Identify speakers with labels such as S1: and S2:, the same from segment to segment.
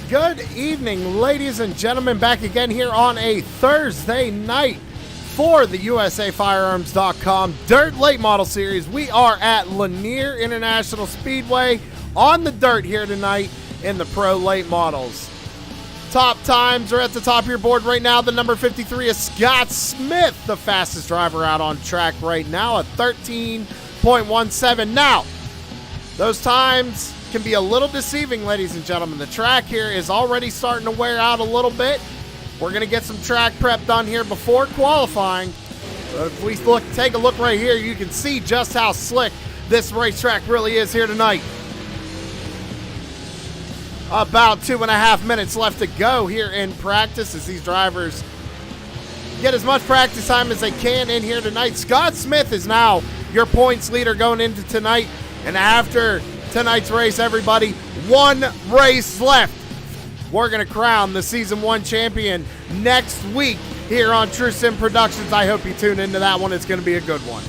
S1: Good evening, ladies and gentlemen. Back again here on a Thursday night for the USAFirearms.com Dirt Late Model Series. We are at Lanier International Speedway on the dirt here tonight in the Pro Late Models. Top times are at the top of your board right now. The number 53 is Scott Smith, the fastest driver out on track right now at 13.17. Now, those times can be a little deceiving, ladies and gentlemen. The track here is already starting to wear out a little bit. We're going to get some track prep done here before qualifying. But if we take a look right here, you can see just how slick this racetrack really is here tonight. About 2.5 minutes left to go here in practice as these drivers get as much practice time as they can in here tonight. Scott Smith is now your points leader going into tonight. And after tonight's race, everybody, one race left. We're going to crown the Season 1 champion next week here on True Sim Productions. I hope you tune into that one. It's going to be a good one.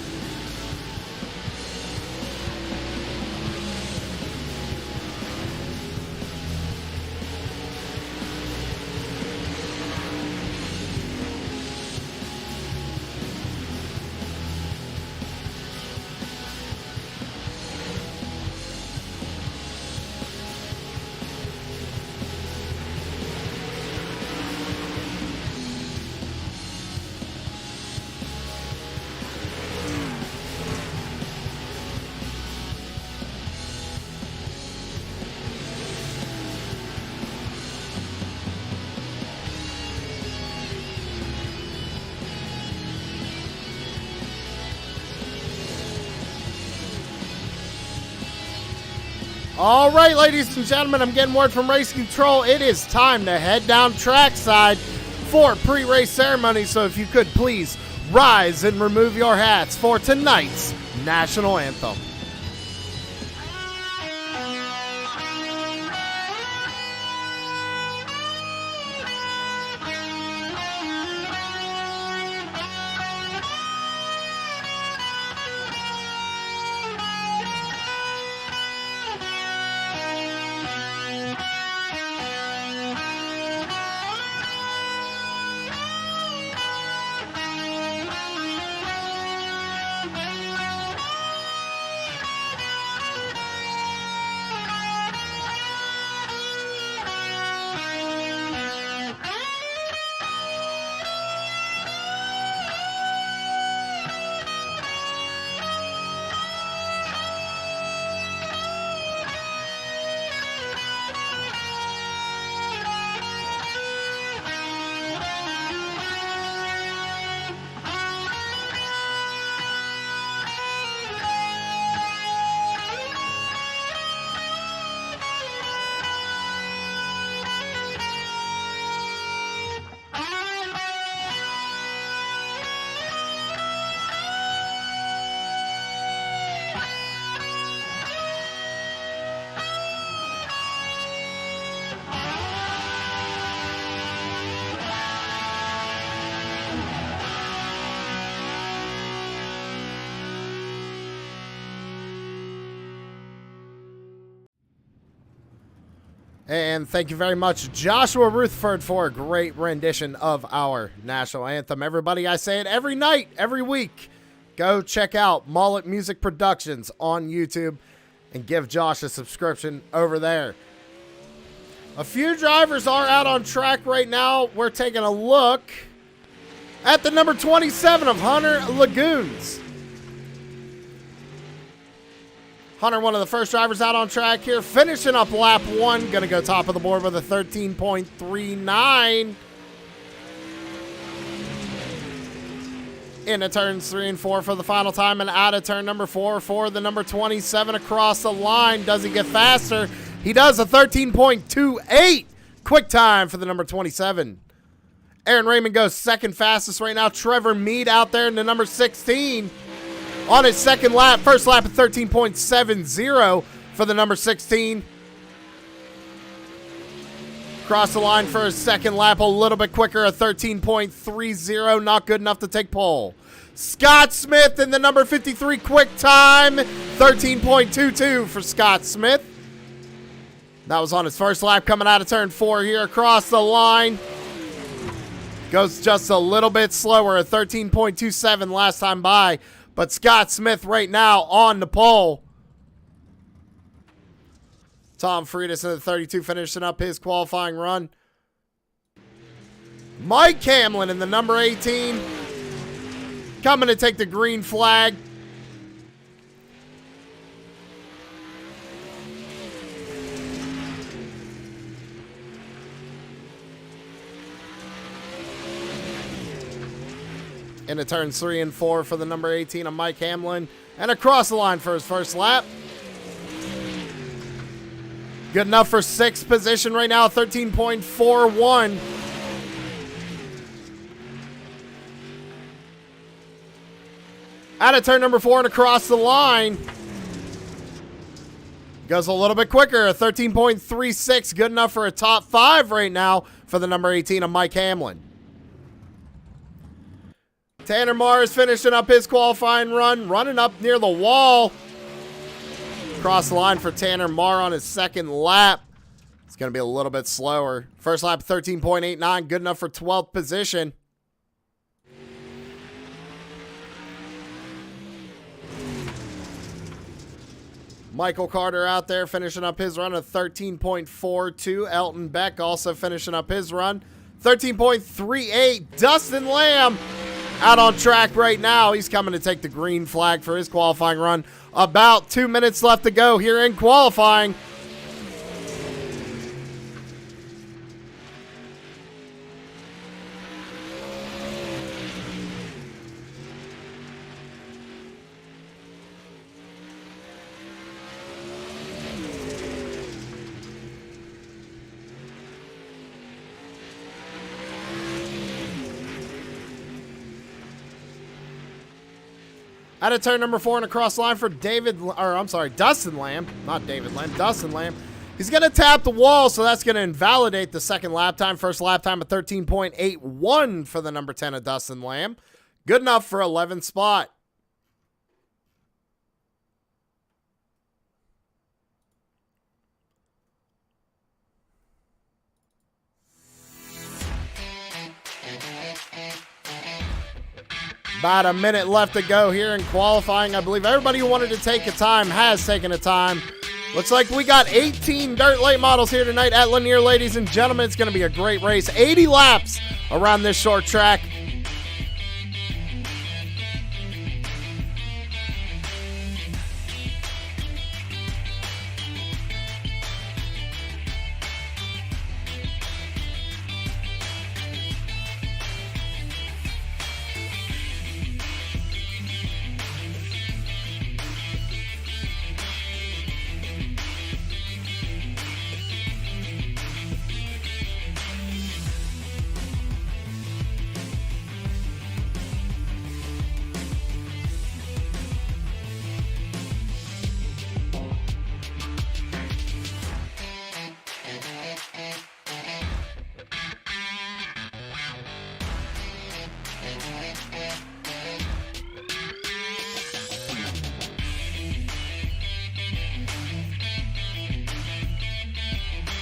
S1: All right, ladies and gentlemen, I'm getting word from Race Control. It is time to head down trackside for pre-race ceremony. So if you could please rise and remove your hats for tonight's national anthem. And thank you very much, Joshua Rutherford, for a great rendition of our national anthem. Everybody, I say it every night, every week. Go check out Mullet Music Productions on YouTube and give Josh a subscription over there. A few drivers are out on track right now. We're taking a look at the number 27 of Hunter Lagoons. Hunter, one of the first drivers out on track here, finishing up lap 1. Going to go top of the board with a 13.39. Into turns 3 and 4 for the final time, and out of turn number 4 for the number 27 across the line. Does he get faster? He does, a 13.28. Quick time for the number 27. Aaron Raymond goes second fastest right now. Trevor Mead out there in the number 16. On his second lap, first lap at 13.70 for the number 16. Cross the line for his second lap, a little bit quicker, a 13.30, not good enough to take pole. Scott Smith in the number 53 quick time, 13.22 for Scott Smith. That was on his first lap coming out of turn 4 here across the line. Goes just a little bit slower, a 13.27 last time by. But Scott Smith right now on the pole. Tom Freitas in the 32 finishing up his qualifying run. Mike Hamlin in the number 18 coming to take the green flag. Into turns 3 and 4 for the number 18 of Mike Hamlin. And across the line for his first lap. Good enough for 6th position right now, 13.41. Out of turn number 4 and across the line. Goes a little bit quicker, a 13.36. Good enough for a top 5 right now for the number 18 of Mike Hamlin. Tanner Marr is finishing up his qualifying run, running up near the wall. Cross the line for Tanner Marr on his second lap. It's going to be a little bit slower. First lap, 13.89, good enough for 12th position. Michael Carter out there finishing up his run at 13.42. Elton Beck also finishing up his run. 13.38. Dustin Lamb out on track right now. He's coming to take the green flag for his qualifying run. About 2 minutes left to go here in qualifying. Out of turn number 4 and across the line for Dustin Lamb. Not David Lamb, Dustin Lamb. He's going to tap the wall, so that's going to invalidate the second lap time. First lap time of 13.81 for the number 10 of Dustin Lamb. Good enough for 11th spot. About a minute left to go here in qualifying. I believe everybody who wanted to take a time has taken a time. Looks like we got 18 dirt late models here tonight at Lanier, ladies and gentlemen. It's going to be a great race. 80 laps around this short track.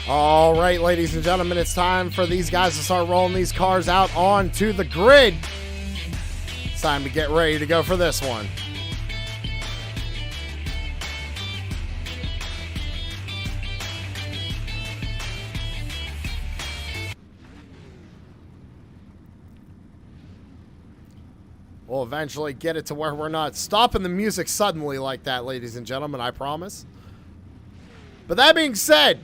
S1: All right, ladies and gentlemen, it's time for these guys to start rolling these cars out onto the grid. It's time to get ready to go for this one. We'll eventually get it to where we're not stopping the music suddenly like that, ladies and gentlemen, I promise. But that being said,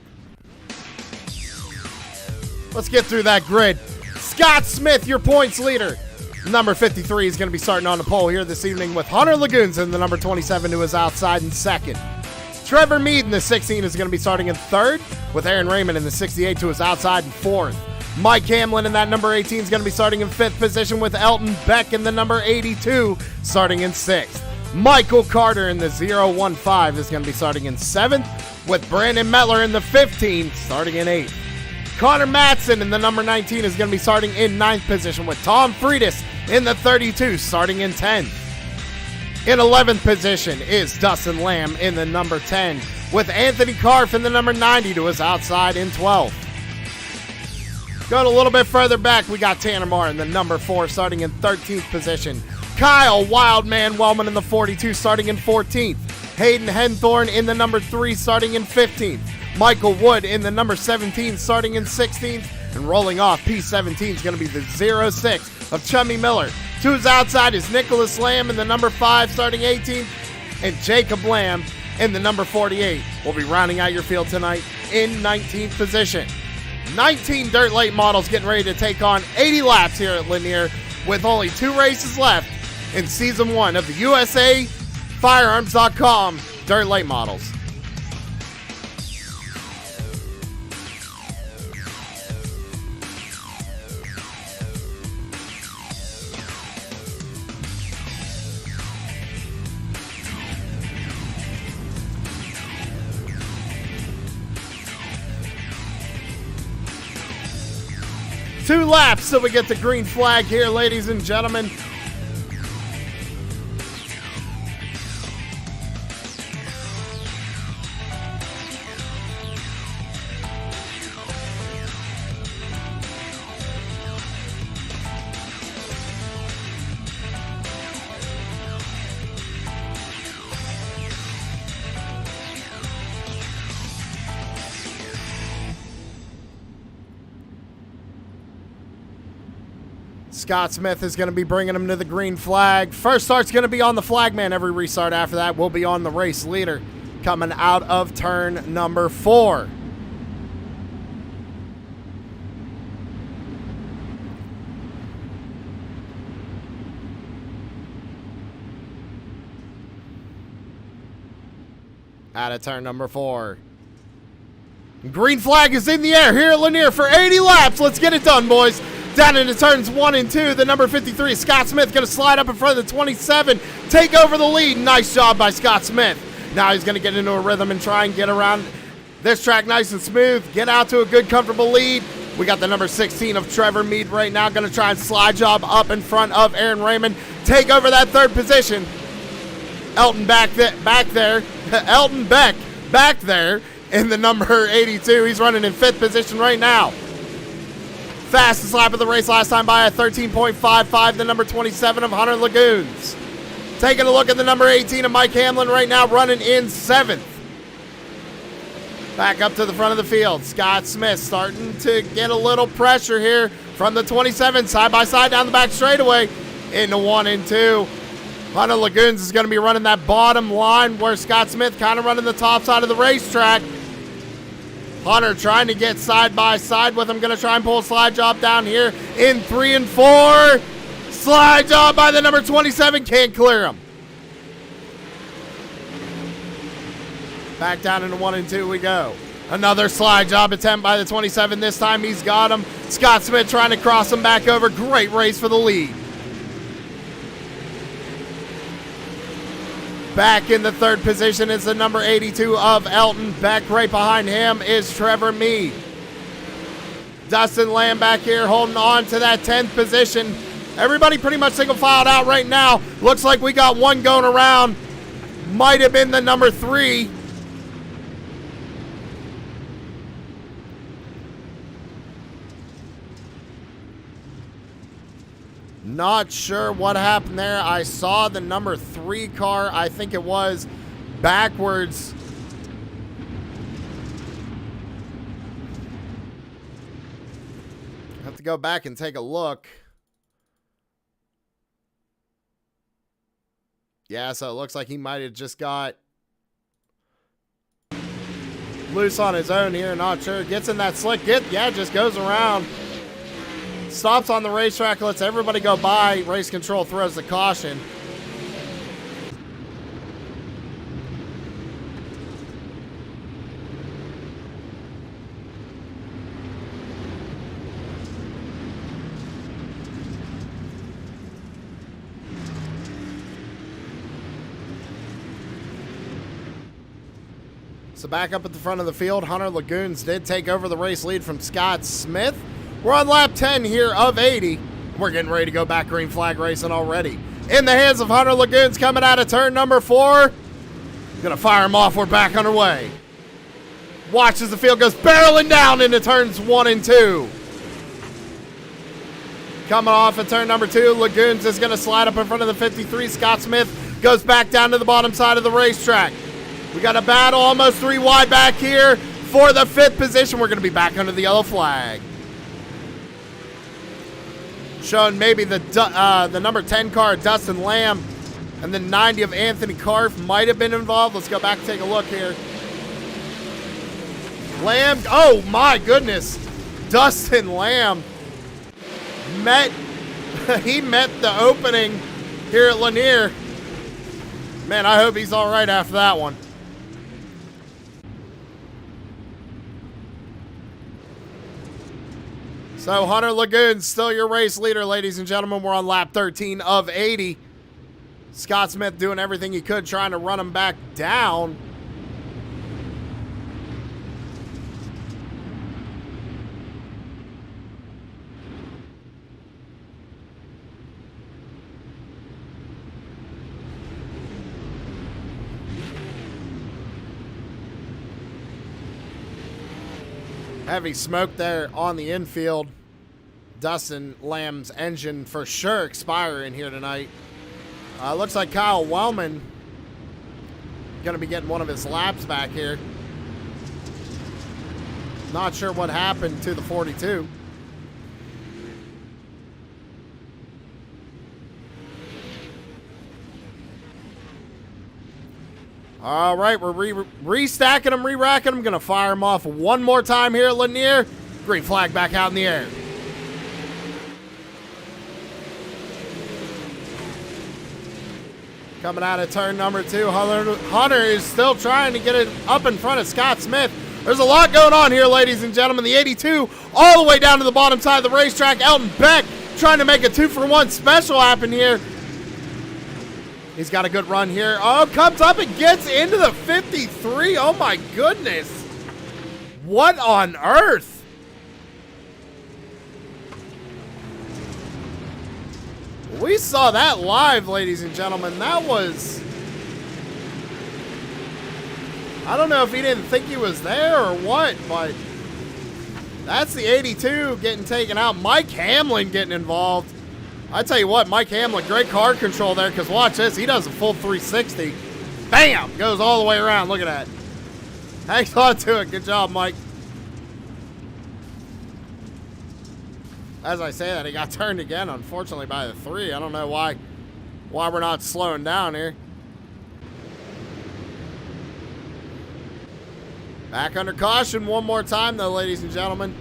S1: let's get through that grid. Scott Smith, your points leader. Number 53 is going to be starting on the pole here this evening with Hunter Lagoons in the number 27 who is outside in second. Trevor Mead in the 16 is going to be starting in third with Aaron Raymond in the 68 who is outside in fourth. Mike Hamlin in that number 18 is going to be starting in fifth position with Elton Beck in the number 82 starting in sixth. Michael Carter in the 015 is going to be starting in seventh with Brandon Mettler in the 15 starting in eighth. Connor Matson in the number 19 is going to be starting in ninth position with Tom Freitas in the 32 starting in 10th. In 11th position is Dustin Lamb in the number 10 with Anthony Karf in the number 90 to his outside in 12th. Going a little bit further back, we got Tanner Moore in the number 4 starting in 13th position. Kyle Wildman Wellman in the 42 starting in 14th. Hayden Henthorn in the number 3 starting in 15th. Michael Wood in the number 17 starting in 16th. And rolling off P17 is going to be the 06 of Chummy Miller. To his outside is Nicholas Lamb in the number 5 starting 18th. And Jacob Lamb in the number 48 will be rounding out your field tonight in 19th position. 19 dirt late models getting ready to take on 80 laps here at Lanier with only 2 races left in season 1 of the USA Firearms.com dirt late models. Two laps till we get the green flag here, ladies and gentlemen. Scott Smith is going to be bringing him to the green flag. First start's going to be on the flagman. Every restart after that will be on the race leader coming out of turn number 4. Out of turn number 4. Green flag is in the air here at Lanier for 80 laps. Let's get it done, boys. Down into turns 1 and 2, the number 53, Scott Smith, going to slide up in front of the 27, take over the lead. Nice job by Scott Smith. Now he's going to get into a rhythm and try and get around this track nice and smooth, get out to a good, comfortable lead. We got the number 16 of Trevor Mead right now, going to try and slide job up in front of Aaron Raymond, take over that 3rd position. Elton Elton Beck back there in the number 82. He's running in 5th position right now. Fastest lap of the race last time by a 13.55, the number 27 of Hunter Lagoons. Taking a look at the number 18 of Mike Hamlin right now, running in 7th. Back up to the front of the field. Scott Smith starting to get a little pressure here from the 27, side by side down the back straightaway into 1 and 2. Hunter Lagoons is going to be running that bottom line where Scott Smith kind of running the top side of the racetrack. Hunter trying to get side by side with him. Going to try and pull a slide job down here in 3 and 4. Slide job by the number 27. Can't clear him. Back down into 1 and 2 we go. Another slide job attempt by the 27. This time he's got him. Scott Smith trying to cross him back over. Great race for the lead. Back in the 3rd position is the number 82 of Elton Beck. Right behind him is Trevor Mead. Dustin Lamb back here holding on to that 10th position. Everybody pretty much single filed out right now. Looks like we got one going around. Might have been the number 3. Not sure what happened there. I saw the number 3 car, I think it was, backwards. I have to go back and take a look. Yeah, so it looks like he might have just got loose on his own here. Not sure. Gets in that slick. Just goes around. Stops on the racetrack, lets everybody go by. Race control throws the caution. So back up at the front of the field, Hunter Lagoons did take over the race lead from Scott Smith. We're on lap 10 here of 80. We're getting ready to go back green flag racing already. In the hands of Hunter Lagoons coming out of turn number 4. Gonna fire him off. We're back underway. Watch as the field goes barreling down into turns 1 and 2. Coming off of turn number 2, Lagoons is going to slide up in front of the 53. Scott Smith goes back down to the bottom side of the racetrack. We got a battle almost 3 wide back here for the 5th position. We're going to be back under the yellow flag. Showing maybe the number 10 car, Dustin Lamb, and the 90 of Anthony Karff might have been involved. Let's go back and take a look here. Lamb, oh my goodness. Dustin Lamb met the opening here at Lanier. Man, I hope he's all right after that one. So Hunter Lagoons still your race leader, ladies and gentlemen. We're on lap 13 of 80. Scott Smith doing everything he could, trying to run him back down. Heavy smoke there on the infield. Dustin Lamb's engine for sure expiring here tonight. Looks like Kyle Wellman going to be getting one of his laps back here. Not sure what happened to the 42. All right, we're restacking them, re-racking them. Going to fire them off one more time here at Lanier. Green flag back out in the air. Coming out of turn number 2, Hunter is still trying to get it up in front of Scott Smith. There's a lot going on here, ladies and gentlemen. The 82 all the way down to the bottom side of the racetrack. Elton Beck trying to make a 2-for-1 special happen here. He's got a good run here. Oh, comes up and gets into the 53. Oh, my goodness. What on earth? We saw that live, ladies and gentlemen. That was... I don't know if he didn't think he was there or what, but that's the 82 getting taken out. Mike Hamlin getting involved. I tell you what, Mike Hamlin, great car control there, because watch this. He does a full 360. Bam! Goes all the way around. Look at that. Hangs on to it. Good job, Mike. As I say that, he got turned again, unfortunately, by the 3. I don't know why we're not slowing down here. Back under caution one more time, though, ladies and gentlemen.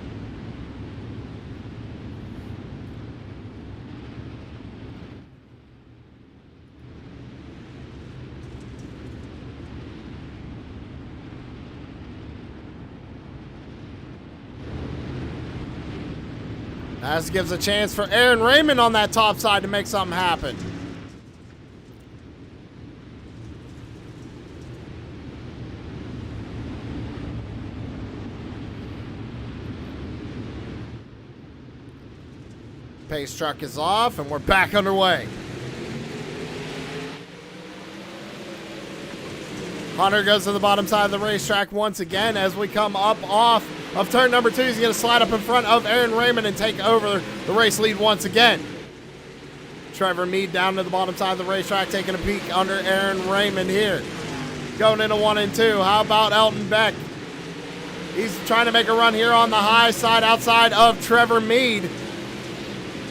S1: This gives a chance for Aaron Raymond on that top side to make something happen. Pace truck is off, and we're back underway. Hunter goes to the bottom side of the racetrack once again as we come up off of turn number 2. He's going to slide up in front of Aaron Raymond and take over the race lead once again. Trevor Mead down to the bottom side of the racetrack, taking a peek under Aaron Raymond here. Going into 1 and 2. How about Elton Beck? He's trying to make a run here on the high side outside of Trevor Mead.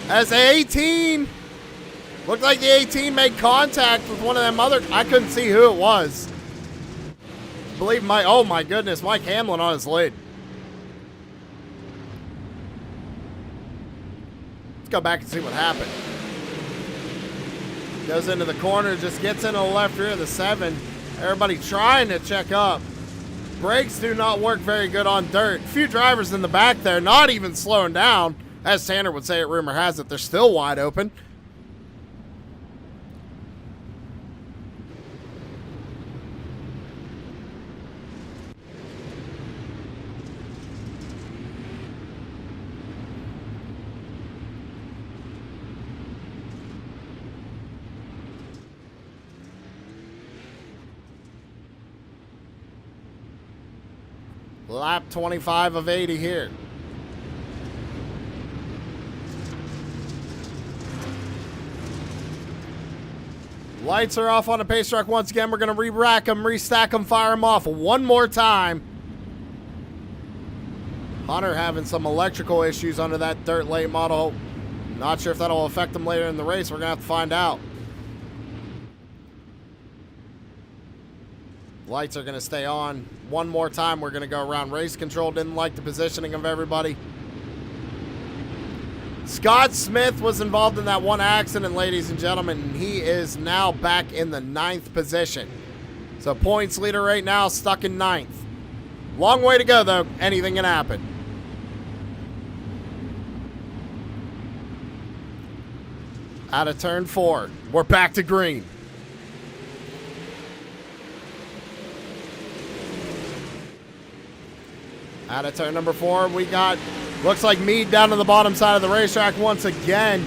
S1: As the 18, looked like the 18 made contact with one of them other, I couldn't see who it was. I believe oh my goodness, Mike Hamlin on his lead. Let's go back and see what happened. Goes into the corner, just gets into the left rear of the 7. Everybody trying to check up. Brakes do not work very good on dirt. A few drivers in the back there, not even slowing down. As Tanner would say it, rumor has it, they're still wide open. Lap 25 of 80 here. Lights are off on the pace truck once again. We're going to re-rack them, restack them, fire them off one more time. Hunter having some electrical issues under that dirt late model. Not sure if that'll affect them later in the race. We're going to have to find out. Lights are going to stay on one more time. We're going to go around. Race control didn't like the positioning of everybody. Scott Smith was involved in that one accident, ladies and gentlemen, and he is now back in the 9th position. So points leader right now, stuck in 9th. Long way to go, though. Anything can happen. Out of turn 4. We're back to green. Out of turn number 4, we got, looks like Meade down to the bottom side of the racetrack once again.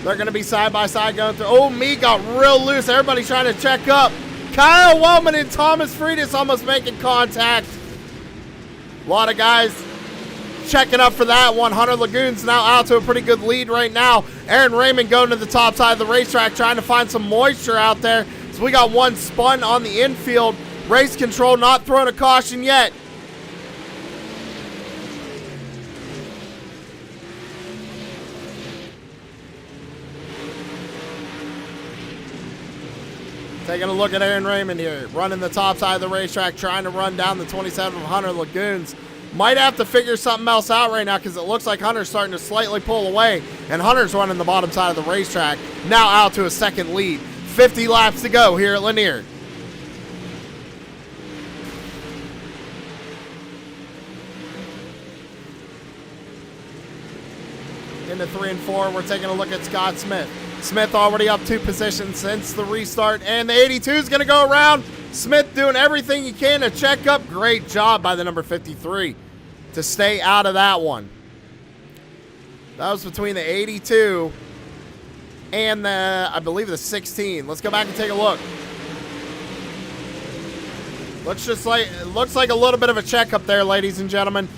S1: They're going to be side by side going through. Oh, Meade got real loose. Everybody's trying to check up. Kyle Wellman and Thomas Friedis almost making contact. A lot of guys checking up for that one. Hunter Lagoon's now out to a pretty good lead right now. Aaron Raymond going to the top side of the racetrack trying to find some moisture out there. So we got one spun on the infield. Race control not throwing a caution yet. Taking a look at Aaron Raymond here, running the top side of the racetrack, trying to run down the 27 of Hunter Lagoons. Might have to figure something else out right now because it looks like Hunter's starting to slightly pull away, and Hunter's running the bottom side of the racetrack, now out to a second lead. 50 laps to go here at Lanier. Into 3 and 4, we're taking a look at Scott Smith. Smith already up 2 positions since the restart, and the 82 is going to go around. Smith doing everything he can to check up. Great job by the number 53 to stay out of that one. That was between the 82 and the, I believe, the 16. Let's go back and take a look. Looks like a little bit of a checkup there, ladies and gentlemen.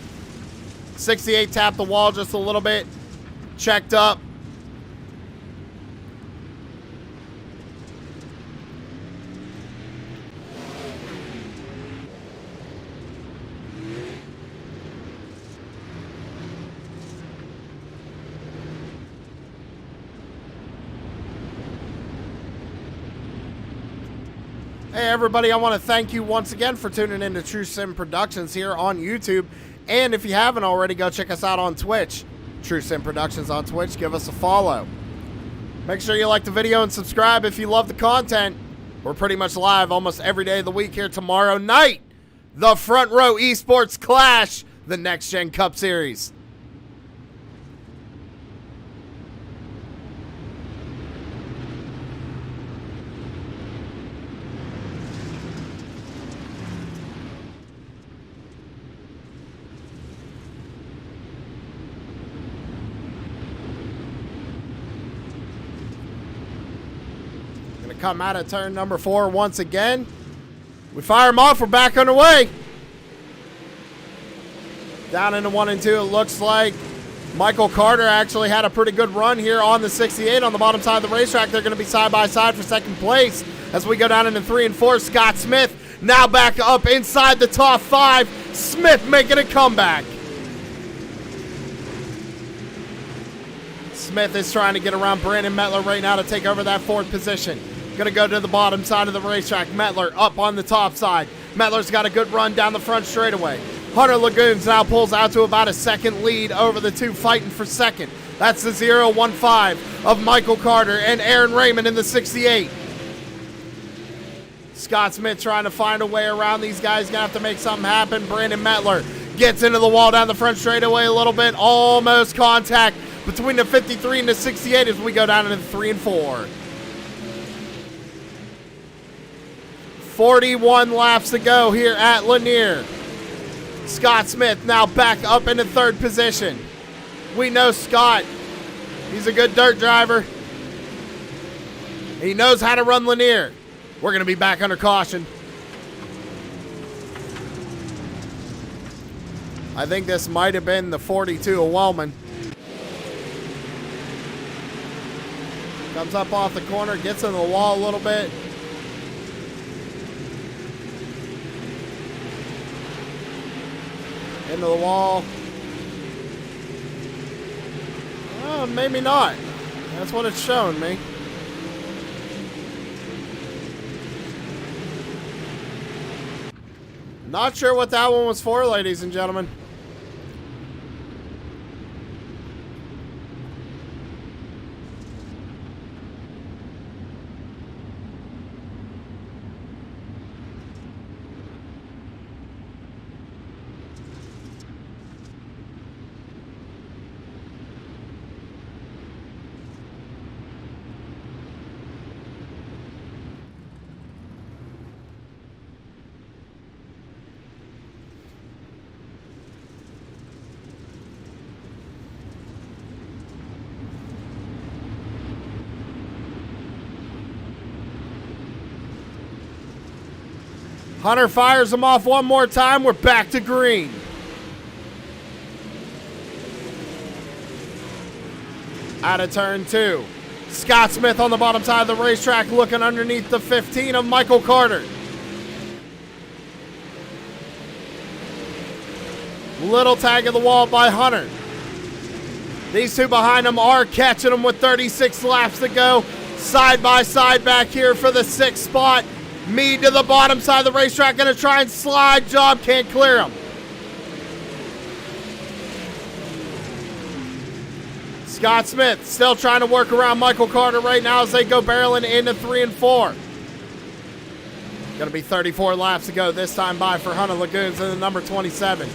S1: 68 tapped the wall just a little bit. Checked up. Hey everybody, I want to thank you once again for tuning in to True Sim Productions here on YouTube. And if you haven't already, go check us out on Twitch. True Sim Productions on Twitch, give us a follow. Make sure you like the video and subscribe if you love the content. We're pretty much live almost every day of the week here tomorrow night. The Front Row Esports Clash, the Next Gen Cup Series. Come out of turn number 4 once again. We fire them off. We're back underway. Down into 1 and 2. It looks like Michael Carter actually had a pretty good run here on the 68 on the bottom side of the racetrack. They're going to be side by side for second place as we go down into 3 and 4. Scott Smith now back up inside the top 5. Smith making a comeback. Smith is trying to get around Brandon Metler right now to take over that 4th position. Going to go to the bottom side of the racetrack. Metler up on the top side. Metler's got a good run down the front straightaway. Hunter Lagoons now pulls out to about a second lead over the 2 fighting for second. That's the 0-1-5 of Michael Carter and Aaron Raymond in the 68. Scott Smith trying to find a way around these guys. Going to have to make something happen. Brandon Metler gets into the wall down the front straightaway a little bit. Almost contact between the 53 and the 68 as we go down into 3 and 4. 41 laps to go here at Lanier. Scott Smith now back up into 3rd position. We know Scott. He's a good dirt driver. He knows how to run Lanier. We're going to be back under caution. I think this might have been the 42 of Wellman. Comes up off the corner, gets into the wall a little bit. Into the wall. Oh, maybe not. That's what it's showing me. Not sure what that one was for, ladies and gentlemen. Hunter fires him off one more time. We're back to green. Out of turn 2. Scott Smith on the bottom side of the racetrack looking underneath the 15 of Michael Carter. Little tag of the wall by Hunter. These two behind him are catching him with 36 laps to go. Side by side back here for the 6th spot. Mead to the bottom side of the racetrack, gonna try and slide. Job can't clear him. Scott Smith still trying to work around Michael Carter right now as they go barreling into 3 and 4. Gonna be 34 laps to go this time by for Hunter Lagoons in the number 27.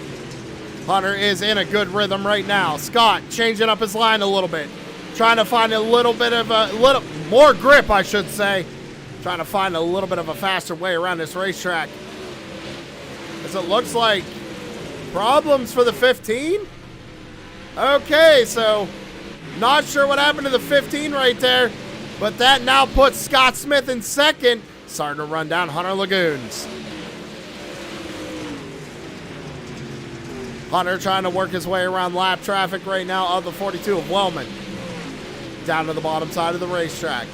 S1: Hunter is in a good rhythm right now. Scott changing up his line a little bit. Trying to find a little bit of a little more grip, I should say. Trying to find a little bit of a faster way around this racetrack. As it looks like problems for the 15. Okay, so not sure what happened to the 15 right there, but that now puts Scott Smith in 2nd, starting to run down Hunter Lagoons. Hunter trying to work his way around lap traffic right now of the 42 of Wellman. Down to the bottom side of the racetrack.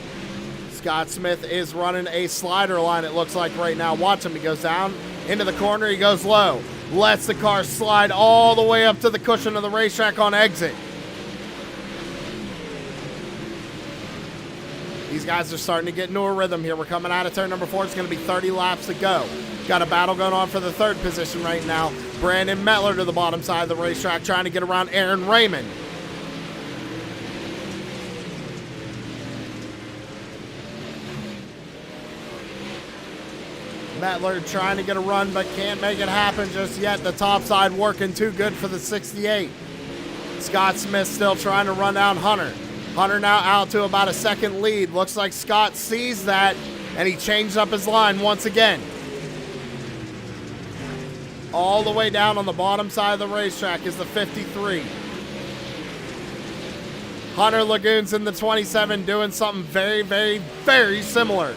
S1: Scott Smith is running a slider line, it looks like right now. Watch him. He goes down into the corner. He goes low. Lets the car slide all the way up to the cushion of the racetrack on exit. These guys are starting to get into a rhythm here. We're coming out of turn number 4. It's going to be 30 laps to go. Got a battle going on for the 3rd position right now. Brandon Metler to the bottom side of the racetrack trying to get around Aaron Raymond. Metler trying to get a run, but can't make it happen just yet. The top side working too good for the 68. Scott Smith still trying to run down Hunter. Hunter now out to about a 2nd lead. Looks like Scott sees that, and he changed up his line once again. All the way down on the bottom side of the racetrack is the 53. Hunter Lagoons in the 27 doing something very, very, very similar.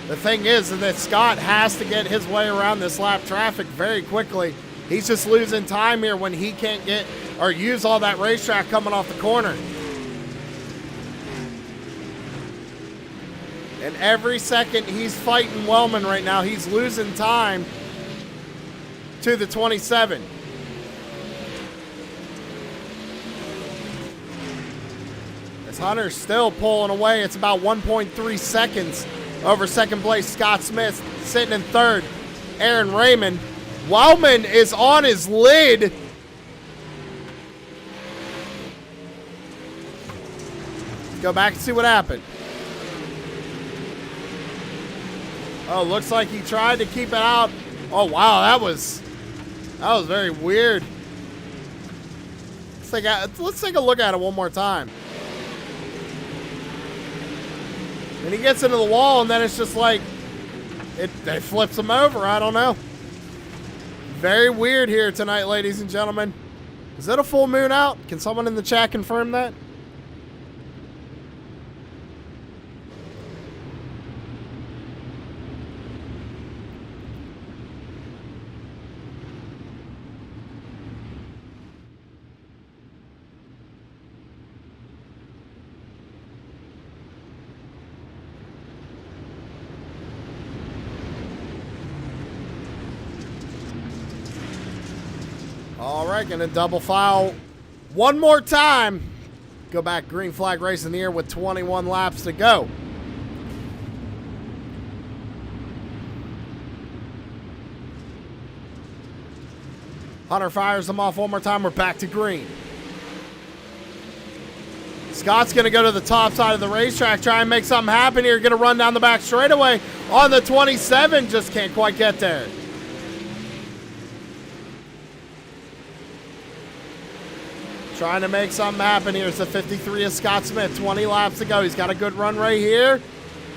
S1: The thing is that Scott has to get his way around this lap traffic very quickly. He's just losing time here when he can't get or use all that racetrack coming off the corner. And every second he's fighting Wellman right now, he's losing time to the 27. As Hunter's still pulling away, it's about 1.3 seconds over 2nd place. Scott Smith sitting in 3rd. Aaron Raymond. Wellman is on his lid. Let's go back and see what happened. Oh, looks like he tried to keep it out. Oh, wow, that was very weird. Let's take a look at it one more time. And he gets into the wall, and then it's just like, it flips him over. I don't know. Very weird here tonight, ladies and gentlemen. Is it a full moon out? Can someone in the chat confirm that? right, gonna double file one more time. Go back, green flag racing here with 21 laps to go. Hunter fires them off one more time. We're back to green. Scott's going to go to the top side of the racetrack, try and make something happen here. Going to run down the back straightaway on the 27. Just can't quite get there. Trying to make something happen here. It's the 53 of Scott Smith. 20 laps to go. He's got a good run right here.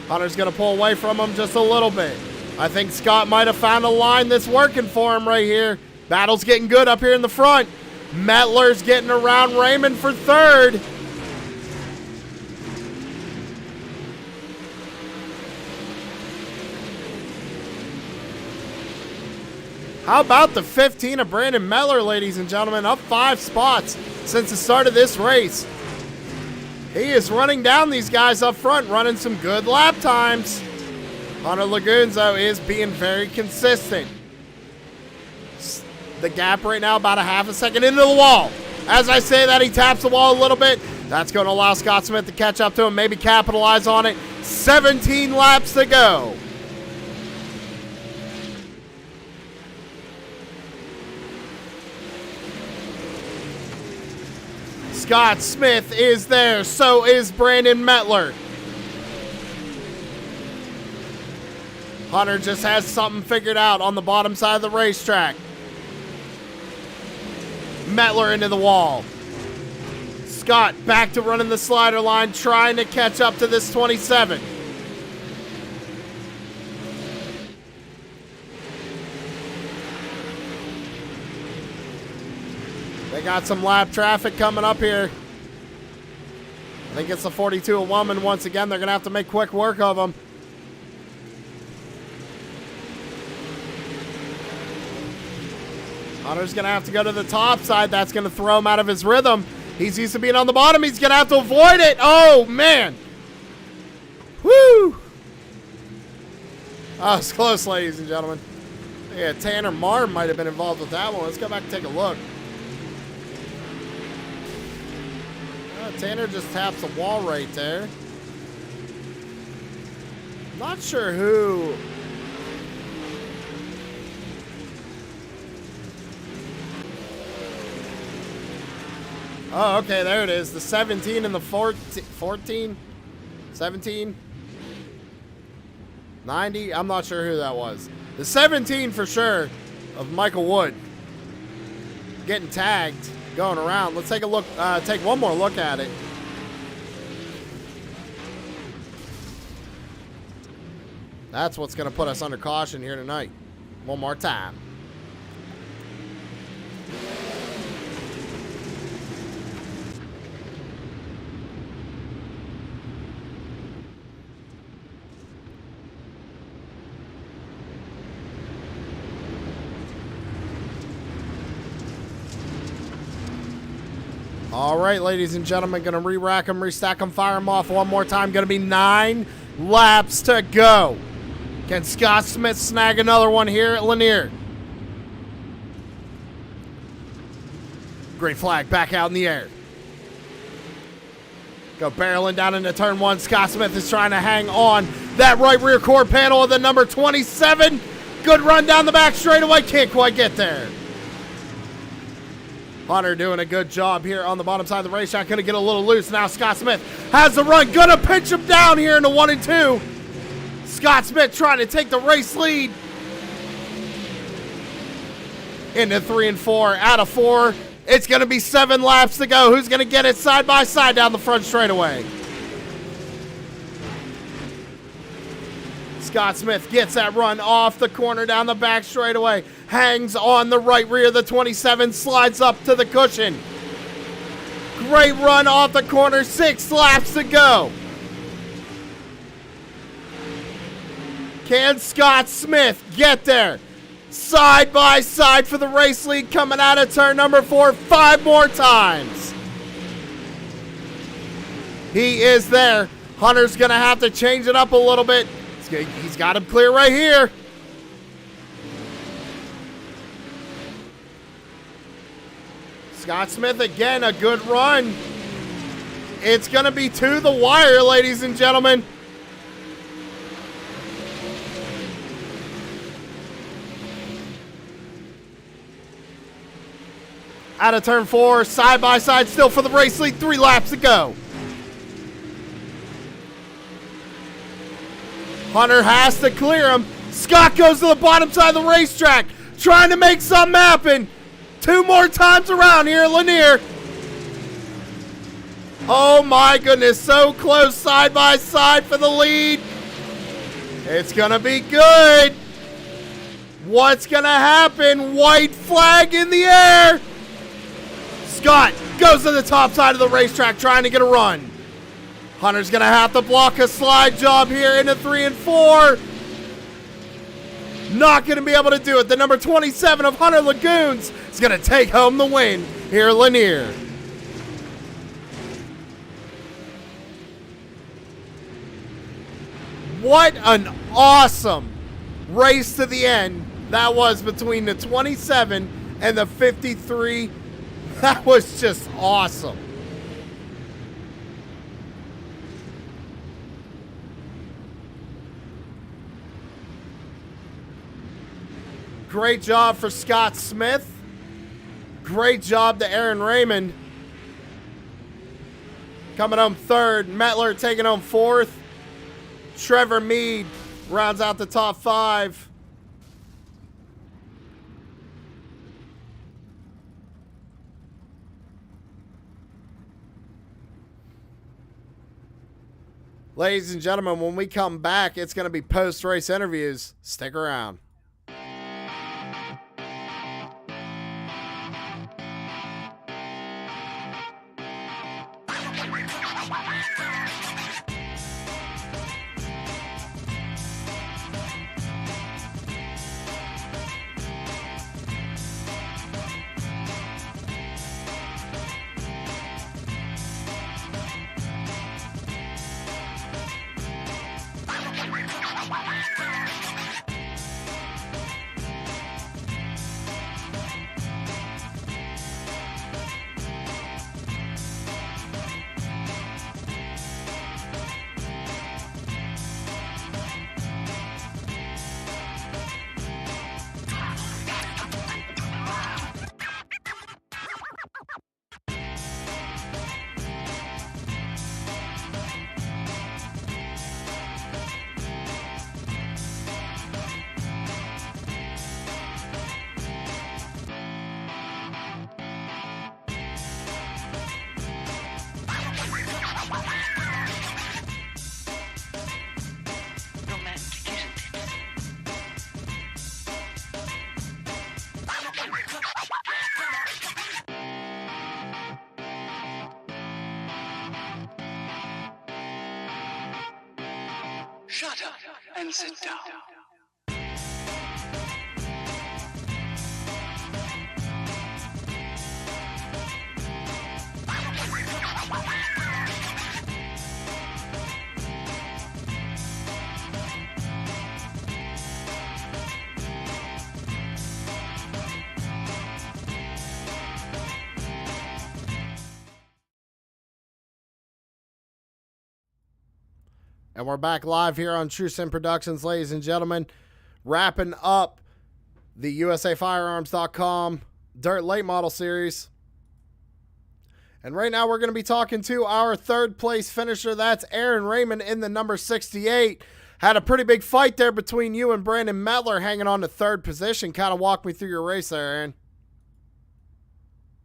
S1: Hunter's going to pull away from him just a little bit. I think Scott might have found a line that's working for him right here. Battle's getting good up here in the front. Metler's getting around Raymond for third. How about the 15 of Brandon Mettler, ladies and gentlemen? Up 5 spots since the start of this race. He is running down these guys up front, running some good lap times. Hunter Lagunzo is being very consistent. The gap right now about a half a second into the wall. As I say that, he taps the wall a little bit. That's going to allow Scott Smith to catch up to him, maybe capitalize on it. 17 laps to go. Scott Smith is there. So is Brandon Mettler. Hunter just has something figured out on the bottom side of the racetrack. Mettler into the wall. Scott back to running the slider line, trying to catch up to this 27. They got some lap traffic coming up here. I think it's the 42 of Woman once again. They're going to have to make quick work of them. Hunter's going to have to go to the top side. That's going to throw him out of his rhythm. He's used to being on the bottom. He's going to have to avoid it. Oh, man. Woo. Oh, it's close, ladies and gentlemen. Yeah, Tanner Marr might have been involved with that one. Let's go back and take a look. Tanner just taps the wall right there. Not sure who. Oh, okay, there it is. The 17 and the 14, 17, 90. I'm not sure who that was. The 17 for sure of Michael Wood getting tagged, going around. Let's take a look, take one more look at it. That's what's going to put us under caution here tonight. One more time. All right, ladies and gentlemen, going to re-rack them, restack them, fire them off one more time. Going to be 9 laps to go. Can Scott Smith snag another one here at Lanier? Green flag back out in the air. Go barreling down into turn 1. Scott Smith is trying to hang on that right rear quarter panel of the number 27. Good run down the back straightaway. Can't quite get there. Hunter doing a good job here on the bottom side of the racetrack. Going to get a little loose now. Scott Smith has the run. Going to pinch him down here into 1 and 2. Scott Smith trying to take the race lead. Into 3 and 4. Out of 4. It's going to be 7 laps to go. Who's going to get it side by side down the front straightaway? Scott Smith gets that run off the corner down the back straightaway. Hangs on the right rear of the 27. Slides up to the cushion. Great run off the corner. 6 laps to go. Can Scott Smith get there? Side by side for the race lead coming out of turn number 4 5 more times. He is there. Hunter's going to have to change it up a little bit. He's got him clear right here. Scott Smith again, a good run. It's going to be to the wire, ladies and gentlemen. Out of turn 4, side by side still for the race lead, 3 laps to go. Hunter has to clear him. Scott goes to the bottom side of the racetrack, trying to make something happen. 2 more times around here at Lanier. Oh my goodness, so close side by side for the lead. It's gonna be good. What's gonna happen? White flag in the air. Scott goes to the top side of the racetrack trying to get a run. Hunter's gonna have to block a slide job here into 3 and 4. Not gonna be able to do it. The number 27 of Hunter Lagoons is gonna take home the win here at Lanier. What an awesome race to the end that was between the 27 and the 53. That was just awesome. Great job for Scott Smith. Great job to Aaron Raymond. Coming home 3rd. Metler taking home 4th. Trevor Mead rounds out the top 5. Ladies and gentlemen, when we come back, it's going to be post-race interviews. Stick around.
S2: Shut up and sit down.
S1: And we're back live here on TrueSim Productions, ladies and gentlemen, wrapping up the USAFirearms.com Dirt Late Model Series. And right now we're going to be talking to our 3rd place finisher. That's Aaron Raymond in the number 68. Had a pretty big fight there between you and Brandon Metler hanging on to 3rd position. Kind of walk me through your race there, Aaron.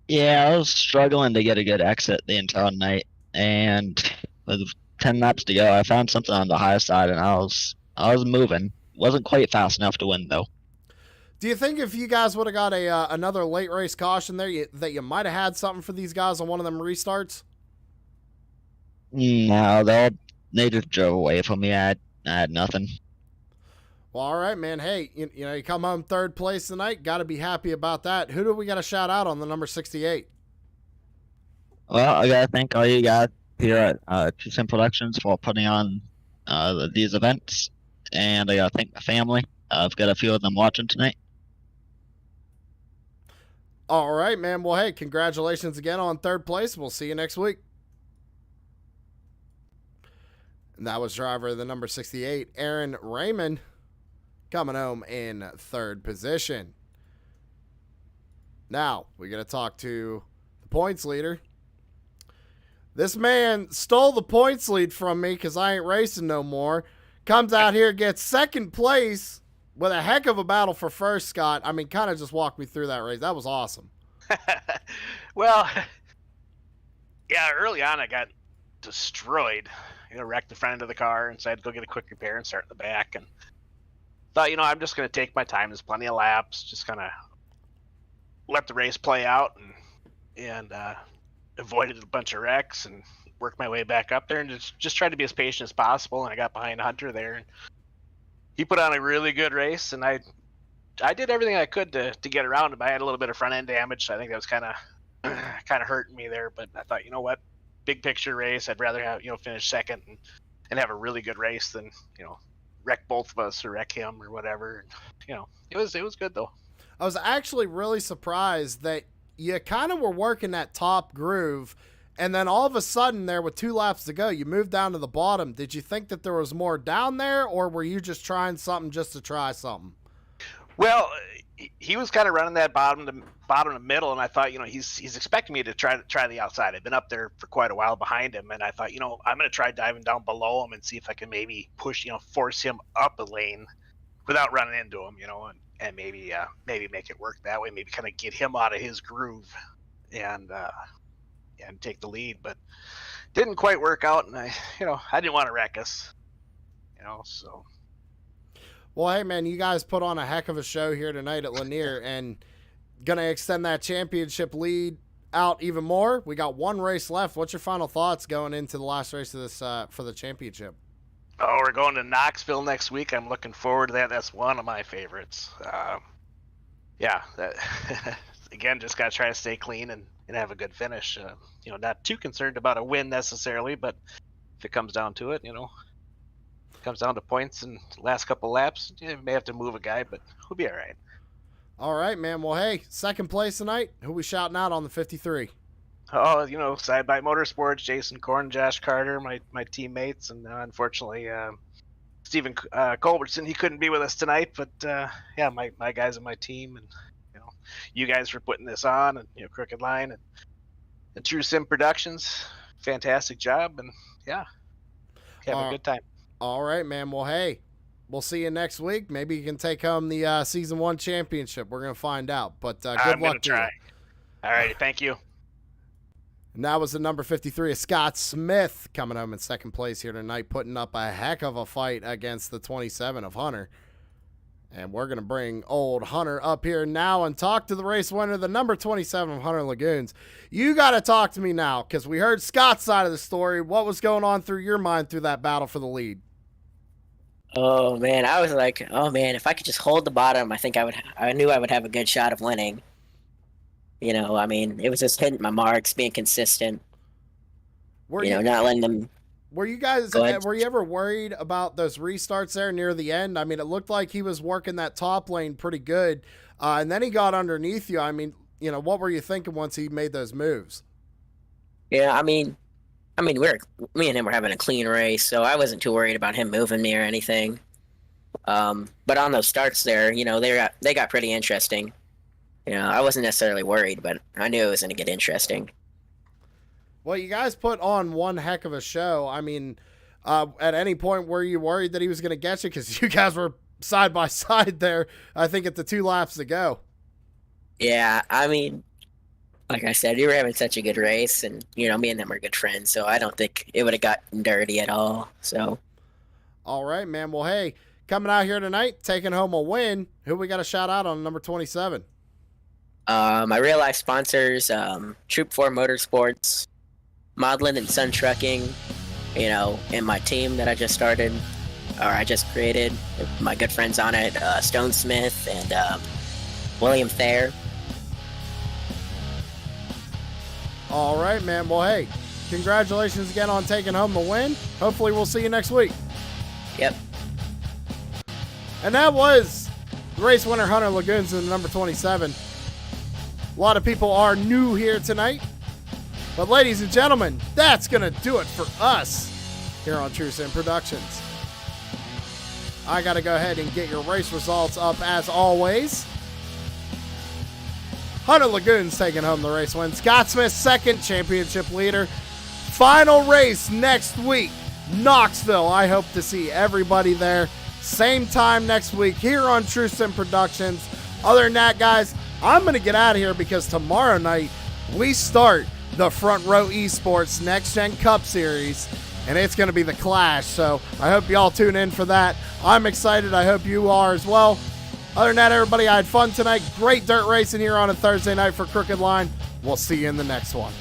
S3: Yeah, I was struggling to get a good exit the entire night, and with 10 laps to go, I found something on the high side, and I was moving. Wasn't quite fast enough to win, though.
S1: Do you think if you guys would have got another late race caution there, that you might have had something for these guys on one of them restarts?
S3: No, they just drove away from me. I had nothing.
S1: Well, all right, man. Hey, you know, you come home 3rd place tonight. Got to be happy about that. Who do we got to shout out on the number 68?
S3: Well, I gotta thank all you guys here at TrueSim Productions for putting on these events, and I gotta thank my family. I've got a few of them watching tonight.
S1: All right, man. Well, hey, congratulations again on third place. We'll see you next week. And that was driver the number 68, Aaron Raymond, coming home in third position. Now, we're going to talk to the points leader. This man stole the points lead from me because I ain't racing no more. Comes out here, gets second place with a heck of a battle for first, Scott. I mean, kind of just walk me through that race. That was awesome.
S4: Well, yeah, early on I got destroyed. Wrecked the front end of the car, and so I had to go get a quick repair and start in the back. And thought, I'm just going to take my time. There's plenty of laps. Just kind of let the race play out and avoided a bunch of wrecks and worked my way back up there and just tried to be as patient as possible. And I got behind Hunter there, and he put on a really good race. And I did everything I could to get around him. I had a little bit of front end damage, so I think that was kind of hurting me there. But I thought, you know what? Big picture race, I'd rather have finish second and have a really good race than wreck both of us or wreck him or whatever. And, it was good though.
S1: I was actually really surprised that you kind of were working that top groove, and then all of a sudden there with 2 laps to go, you moved down to the bottom. Did you think that there was more down there, or were you just trying something just to try something?
S4: Well, he was kind of running that bottom to middle, and I thought, he's expecting me to try the outside. I've been up there for quite a while behind him, and I thought, I'm going to try diving down below him and see if I can maybe push, force him up a lane without running into him, and maybe make it work that way. Maybe kind of get him out of his groove and take the lead, but didn't quite work out. And I didn't want to wreck us, so.
S1: Well, hey, man, you guys put on a heck of a show here tonight at Lanier and going to extend that championship lead out even more. We got one race left. What's your final thoughts going into the last race of this for the championship?
S4: Oh, we're going to Knoxville next week. I'm looking forward to that. That's one of my favorites. Again, just got to try to stay clean and have a good finish. Not too concerned about a win necessarily, but if it comes down to it, comes down to points and last couple laps, you may have to move a guy, but we'll be all right.
S1: All right, man. Well, hey, second place tonight. Who we shouting out on the 53?
S4: Oh, Side by Motorsports, Jason Korn, Josh Carter, my teammates, and unfortunately, Stephen Culbertson, he couldn't be with us tonight, but my guys on my team, and you guys for putting this on, and Crooked Line and True Sim Productions, fantastic job, and have a good time.
S1: All right, man. Well, hey, we'll see you next week. Maybe you can take home the Season 1 championship. We're going to find out. But good luck to you.
S4: All right, thank you.
S1: And that was the number 53 of Scott Smith coming home in second place here tonight, putting up a heck of a fight against the 27 of Hunter. And we're going to bring old Hunter up here now and talk to the race winner, the number 27 of Hunter Lagoons. You got to talk to me now because we heard Scott's side of the story. What was going on through your mind through that battle for the lead?
S5: Oh, man, I was like, oh, man, if I could just hold the bottom, I knew I would have a good shot of winning. It was just hitting my marks, being consistent, not letting them.
S1: Were you ever worried about those restarts there near the end? I mean, it looked like he was working that top lane pretty good, and then he got underneath you. I mean, what were you thinking once he made those moves?
S5: Yeah, me and him were having a clean race, so I wasn't too worried about him moving me or anything. But on those starts there, they got pretty interesting. I wasn't necessarily worried, but I knew it was going to get interesting.
S1: Well, you guys put on one heck of a show. I mean, at any point were you worried that he was going to get you? Because you guys were side by side there, I think, at the 2 laps to go.
S5: Yeah, like I said, we were having such a good race, and, me and them are good friends, so I don't think it would have gotten dirty at all. So,
S1: all right, man. Well, hey, coming out here tonight, taking home a win, who we got to shout out on number 27?
S5: My real life sponsors, Troop 4 Motorsports, Modlin and Sun Trucking, and my team that I just started, or I just created, my good friends on it, Stone Smith and William Thayer.
S1: All right, man. Well, hey, congratulations again on taking home the win. Hopefully we'll see you next week.
S5: Yep.
S1: And that was the race winner, Hunter Lagoons, in the number 27. A lot of people are new here tonight. But ladies and gentlemen, that's going to do it for us here on True Sim Productions. I got to go ahead and get your race results up as always. Hunter Lagoon's taking home the race win. Scott Smith, second championship leader. Final race next week, Knoxville. I hope to see everybody there. Same time next week here on True Sim Productions. Other than that, guys, I'm going to get out of here because tomorrow night we start the Front Row Esports Next Gen Cup Series, and it's going to be the Clash. So I hope y'all tune in for that. I'm excited. I hope you are as well. Other than that, everybody, I had fun tonight. Great dirt racing here on a Thursday night for Crooked Line. We'll see you in the next one.